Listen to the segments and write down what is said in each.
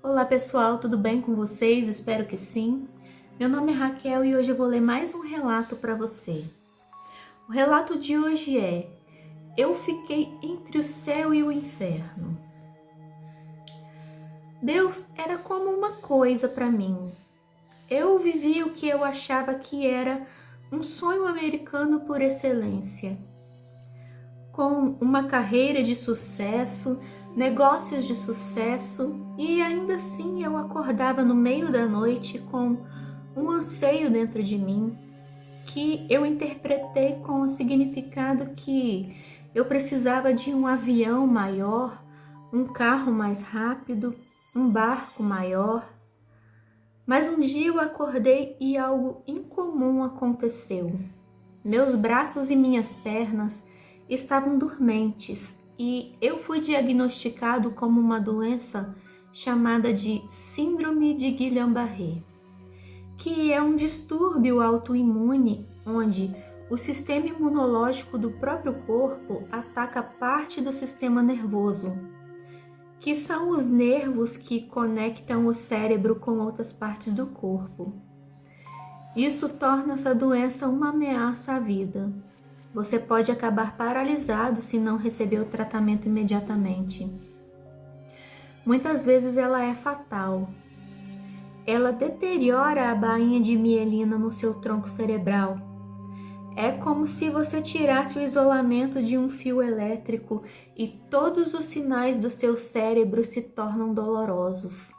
Olá pessoal, tudo bem com vocês? Espero que sim. Meu nome é Raquel e hoje eu vou ler mais um relato para você. O relato de hoje é: Eu fiquei entre o céu e o inferno. Deus era como uma coisa para mim. Eu vivi o que eu achava que era um sonho americano por excelência. Com uma carreira de sucesso, negócios de sucesso, e ainda assim eu acordava no meio da noite com um anseio dentro de mim que eu interpretei com o significado que eu precisava de um avião maior, um carro mais rápido, um barco maior. Mas um dia eu acordei e algo incomum aconteceu. Meus braços e minhas pernas estavam dormentes e eu fui diagnosticado como uma doença chamada de Síndrome de Guillain-Barré, que é um distúrbio autoimune onde o sistema imunológico do próprio corpo ataca parte do sistema nervoso, que são os nervos que conectam o cérebro com outras partes do corpo. Isso torna essa doença uma ameaça à vida. Você pode acabar paralisado se não receber o tratamento imediatamente. Muitas vezes ela é fatal. Ela deteriora a bainha de mielina no seu tronco cerebral. É como se você tirasse o isolamento de um fio elétrico e todos os sinais do seu cérebro se tornam dolorosos.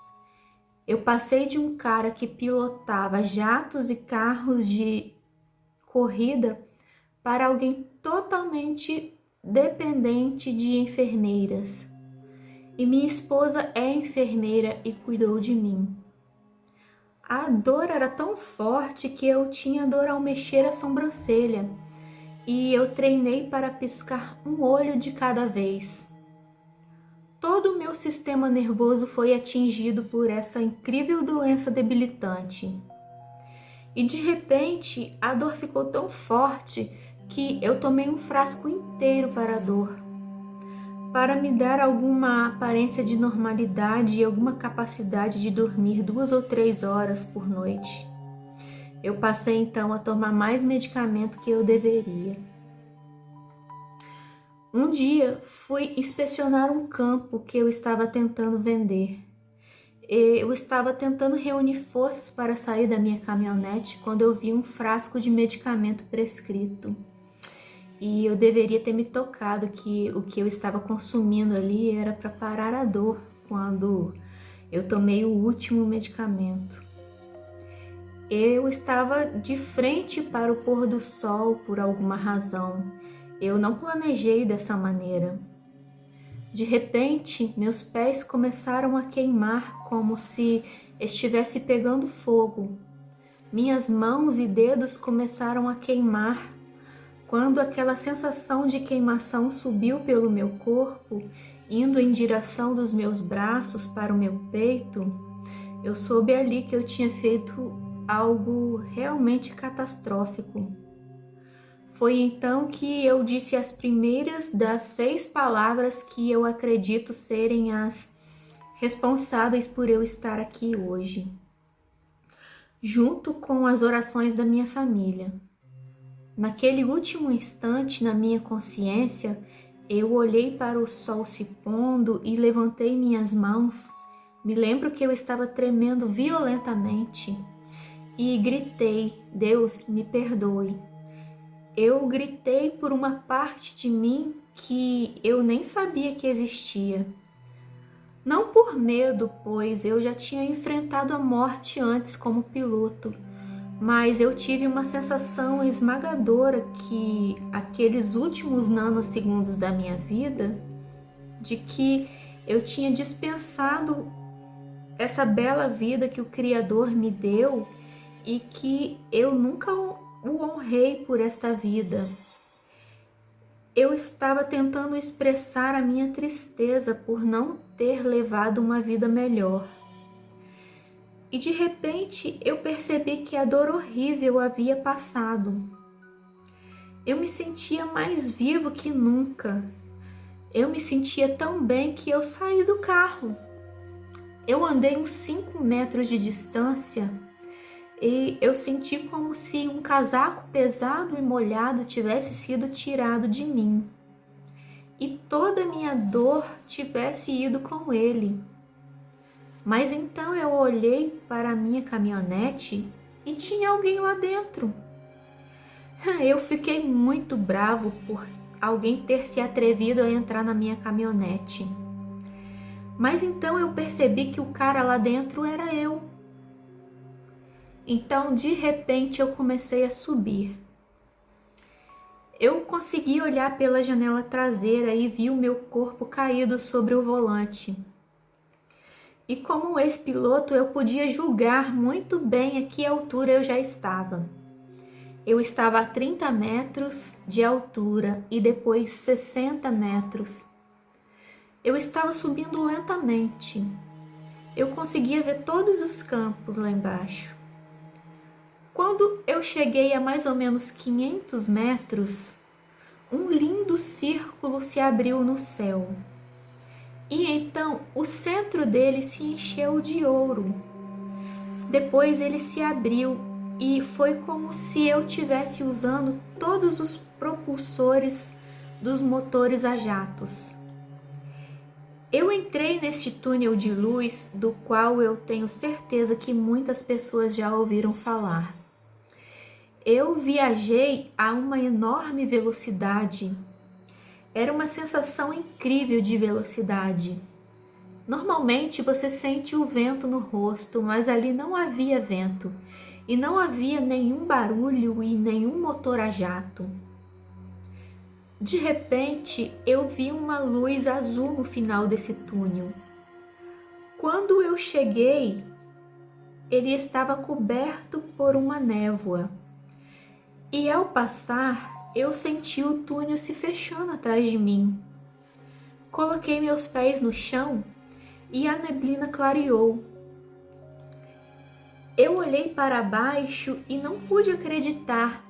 Eu passei de um cara que pilotava jatos e carros de corrida para alguém totalmente dependente de enfermeiras. E minha esposa é enfermeira e cuidou de mim. A dor era tão forte que eu tinha dor ao mexer a sobrancelha e eu treinei para piscar um olho de cada vez. Todo o meu sistema nervoso foi atingido por essa incrível doença debilitante. E de repente, a dor ficou tão forte que eu tomei um frasco inteiro para a dor, para me dar alguma aparência de normalidade e alguma capacidade de dormir 2 ou 3 horas por noite. Eu passei então a tomar mais medicamento que eu deveria. Um dia fui inspecionar um campo que eu estava tentando vender. Eu estava tentando reunir forças para sair da minha caminhonete quando eu vi um frasco de medicamento prescrito. E eu deveria ter me tocado que o que eu estava consumindo ali era para parar a dor quando eu tomei o último medicamento. Eu estava de frente para o pôr do sol por alguma razão. Eu não planejei dessa maneira. De repente, meus pés começaram a queimar como se estivesse pegando fogo. Minhas mãos e dedos começaram a queimar. Quando aquela sensação de queimação subiu pelo meu corpo, indo em direção dos meus braços para o meu peito, eu soube ali que eu tinha feito algo realmente catastrófico. Foi então que eu disse as primeiras das 6 palavras que eu acredito serem as responsáveis por eu estar aqui hoje, junto com as orações da minha família. Naquele último instante, na minha consciência, eu olhei para o sol se pondo e levantei minhas mãos. Me lembro que eu estava tremendo violentamente e gritei: Deus, me perdoe. Eu gritei por uma parte de mim que eu nem sabia que existia. Não por medo, pois eu já tinha enfrentado a morte antes como piloto, mas eu tive uma sensação esmagadora que aqueles últimos nanosegundos da minha vida, de que eu tinha dispensado essa bela vida que o Criador me deu e que eu nunca o honrei por esta vida. Eu estava tentando expressar a minha tristeza por não ter levado uma vida melhor. E de repente eu percebi que a dor horrível havia passado. Eu me sentia mais vivo que nunca. Eu me sentia tão bem que eu saí do carro. Eu andei uns 5 metros de distância e eu senti como se um casaco pesado e molhado tivesse sido tirado de mim e toda a minha dor tivesse ido com ele. Mas então eu olhei para a minha caminhonete e tinha alguém lá dentro. Eu fiquei muito bravo por alguém ter se atrevido a entrar na minha caminhonete. Mas então eu percebi que o cara lá dentro era eu. Então, de repente, eu comecei a subir. Eu consegui olhar pela janela traseira e vi o meu corpo caído sobre o volante. E como ex-piloto, eu podia julgar muito bem a que altura eu já estava. Eu estava a 30 metros de altura e depois 60 metros. Eu estava subindo lentamente. Eu conseguia ver todos os campos lá embaixo. Quando eu cheguei a mais ou menos 500 metros, um lindo círculo se abriu no céu. E então o centro dele se encheu de ouro. Depois ele se abriu e foi como se eu estivesse usando todos os propulsores dos motores a jatos. Eu entrei neste túnel de luz, do qual eu tenho certeza que muitas pessoas já ouviram falar. Eu viajei a uma enorme velocidade. Era uma sensação incrível de velocidade. Normalmente você sente o vento no rosto, mas ali não havia vento e não havia nenhum barulho e nenhum motor a jato. De repente, eu vi uma luz azul no final desse túnel. Quando eu cheguei, ele estava coberto por uma névoa. E ao passar, eu senti o túnel se fechando atrás de mim. Coloquei meus pés no chão e a neblina clareou. Eu olhei para baixo e não pude acreditar.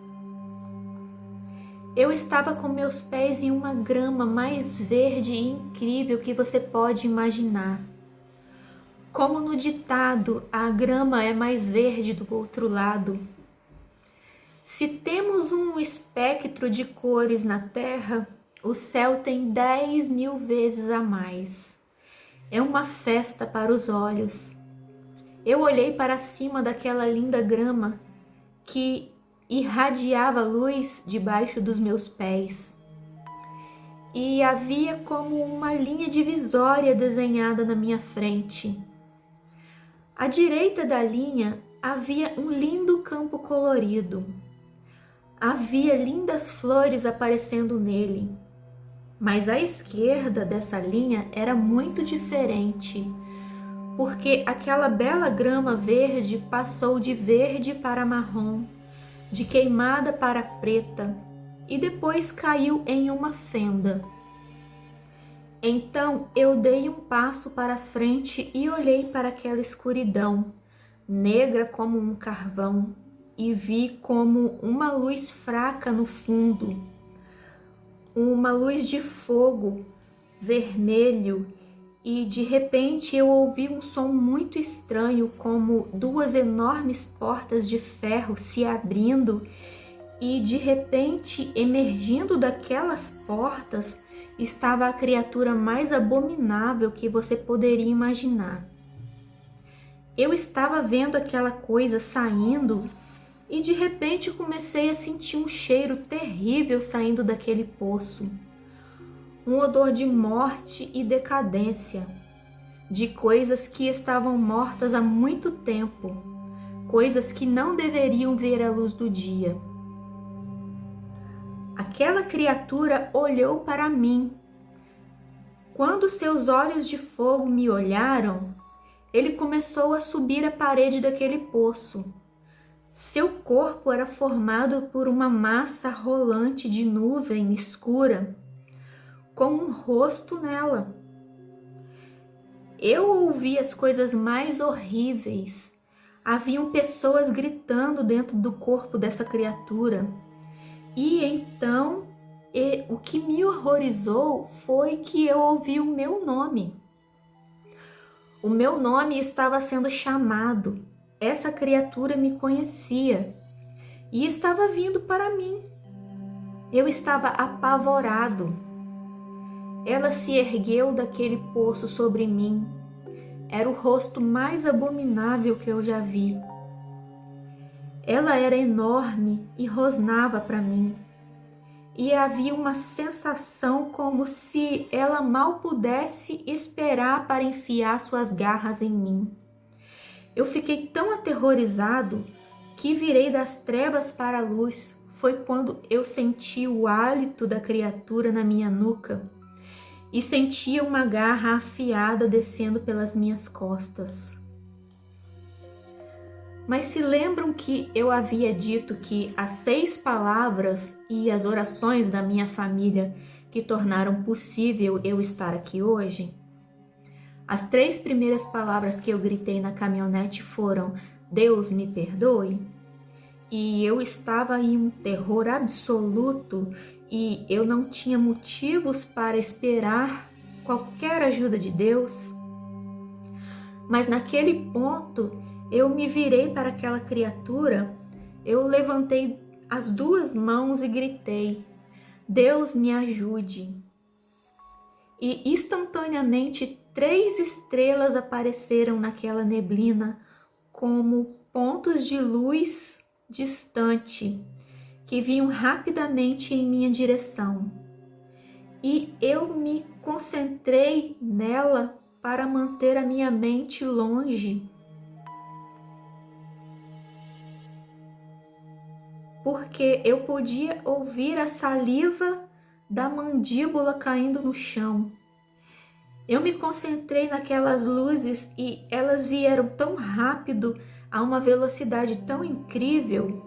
Eu estava com meus pés em uma grama mais verde e incrível que você pode imaginar. Como no ditado, a grama é mais verde do outro lado. Se temos um espectro de cores na Terra, o céu tem 10.000 vezes a mais. É uma festa para os olhos. Eu olhei para cima daquela linda grama que irradiava luz debaixo dos meus pés. E havia como uma linha divisória desenhada na minha frente. À direita da linha havia um lindo campo colorido. Havia lindas flores aparecendo nele. Mas à esquerda dessa linha era muito diferente, porque aquela bela grama verde passou de verde para marrom, de queimada para preta, e depois caiu em uma fenda. Então eu dei um passo para frente e olhei para aquela escuridão, negra como um carvão, e vi como uma luz fraca no fundo, uma luz de fogo vermelho, e de repente eu ouvi um som muito estranho, como duas enormes portas de ferro se abrindo, e de repente, emergindo daquelas portas, estava a criatura mais abominável que você poderia imaginar. Eu estava vendo aquela coisa saindo e de repente comecei a sentir um cheiro terrível saindo daquele poço. Um odor de morte e decadência, de coisas que estavam mortas há muito tempo, coisas que não deveriam ver a luz do dia. Aquela criatura olhou para mim. Quando seus olhos de fogo me olharam, ele começou a subir a parede daquele poço. Seu corpo era formado por uma massa rolante de nuvem escura, com um rosto nela. Eu ouvi as coisas mais horríveis. Haviam pessoas gritando dentro do corpo dessa criatura. E então, o que me horrorizou foi que eu ouvi o meu nome. O meu nome estava sendo chamado. Essa criatura me conhecia e estava vindo para mim. Eu estava apavorado. Ela se ergueu daquele poço sobre mim. Era o rosto mais abominável que eu já vi. Ela era enorme e rosnava para mim. E havia uma sensação como se ela mal pudesse esperar para enfiar suas garras em mim. Eu fiquei tão aterrorizado que virei das trevas para a luz. Foi quando eu senti o hálito da criatura na minha nuca e sentia uma garra afiada descendo pelas minhas costas. Mas se lembram que eu havia dito que as 6 palavras e as orações da minha família que tornaram possível eu estar aqui hoje? As 3 primeiras palavras que eu gritei na caminhonete foram: Deus me perdoe. E eu estava em um terror absoluto e eu não tinha motivos para esperar qualquer ajuda de Deus. Mas naquele ponto, eu me virei para aquela criatura, eu levantei as 2 mãos e gritei: Deus me ajude. E instantaneamente 3 estrelas apareceram naquela neblina como pontos de luz distante que vinham rapidamente em minha direção. E eu me concentrei nela para manter a minha mente longe, porque eu podia ouvir a saliva da mandíbula caindo no chão. Eu me concentrei naquelas luzes e elas vieram tão rápido, a uma velocidade tão incrível.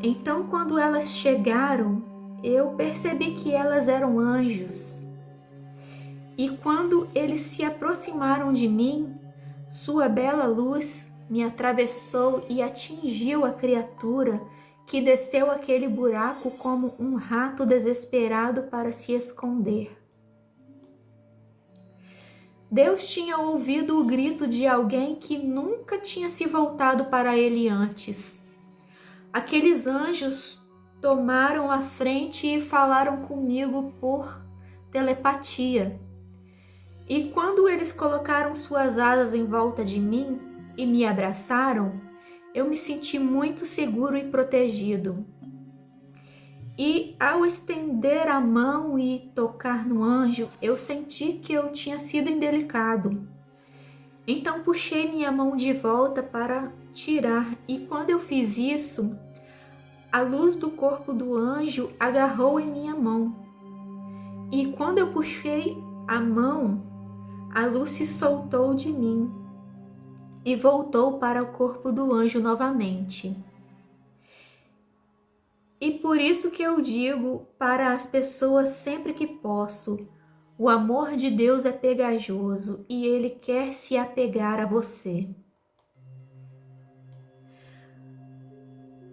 Então, quando elas chegaram, eu percebi que elas eram anjos. E quando eles se aproximaram de mim, sua bela luz me atravessou e atingiu a criatura, que desceu aquele buraco como um rato desesperado para se esconder. Deus tinha ouvido o grito de alguém que nunca tinha se voltado para ele antes. Aqueles anjos tomaram a frente e falaram comigo por telepatia. E quando eles colocaram suas asas em volta de mim e me abraçaram, eu me senti muito seguro e protegido. E ao estender a mão e tocar no anjo, eu senti que eu tinha sido indelicado. Então puxei minha mão de volta para tirar, e quando eu fiz isso, a luz do corpo do anjo agarrou em minha mão. E quando eu puxei a mão, a luz se soltou de mim e voltou para o corpo do anjo novamente. E por isso que eu digo para as pessoas sempre que posso: o amor de Deus é pegajoso e Ele quer se apegar a você.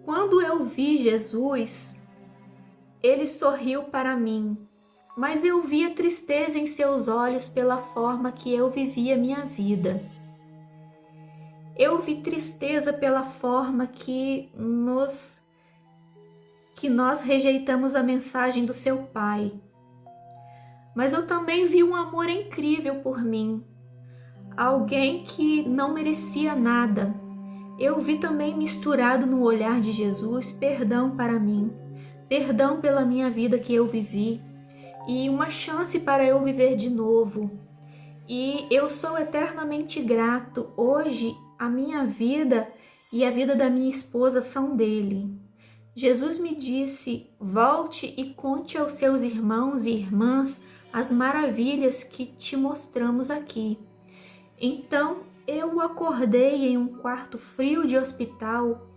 Quando eu vi Jesus, Ele sorriu para mim, mas eu via tristeza em seus olhos pela forma que eu vivia minha vida. Eu vi tristeza pela forma que nós rejeitamos a mensagem do seu Pai. Mas eu também vi um amor incrível por mim, alguém que não merecia nada. Eu vi também misturado no olhar de Jesus perdão para mim, perdão pela minha vida que eu vivi e uma chance para eu viver de novo. E eu sou eternamente grato. Hoje a minha vida e a vida da minha esposa são dele. Jesus me disse: volte e conte aos seus irmãos e irmãs as maravilhas que te mostramos aqui. Então eu acordei em um quarto frio de hospital,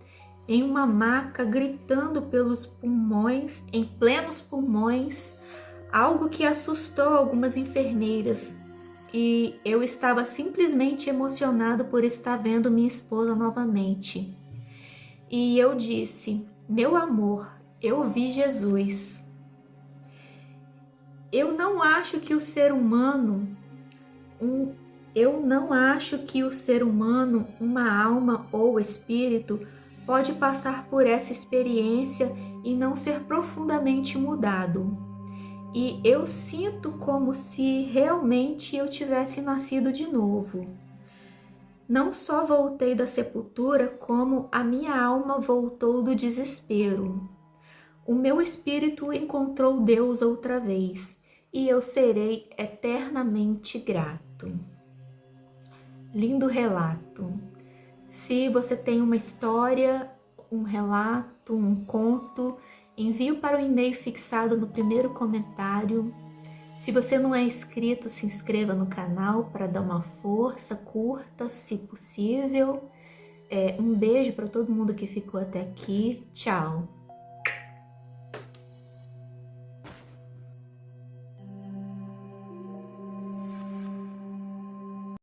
em uma maca, gritando pelos pulmões, em plenos pulmões, algo que assustou algumas enfermeiras. E eu estava simplesmente emocionado por estar vendo minha esposa novamente. E eu disse: meu amor, eu vi Jesus. Eu não acho que o ser humano, Eu não acho que o ser humano, uma alma ou espírito, pode passar por essa experiência e não ser profundamente mudado. E eu sinto como se realmente eu tivesse nascido de novo. Não só voltei da sepultura, como a minha alma voltou do desespero. O meu espírito encontrou Deus outra vez, e eu serei eternamente grato. Lindo relato. Se você tem uma história, um relato, um conto, envie para o e-mail fixado no primeiro comentário. Se você não é inscrito, se inscreva no canal para dar uma força, curta se possível. Um beijo para todo mundo que ficou até aqui. Tchau!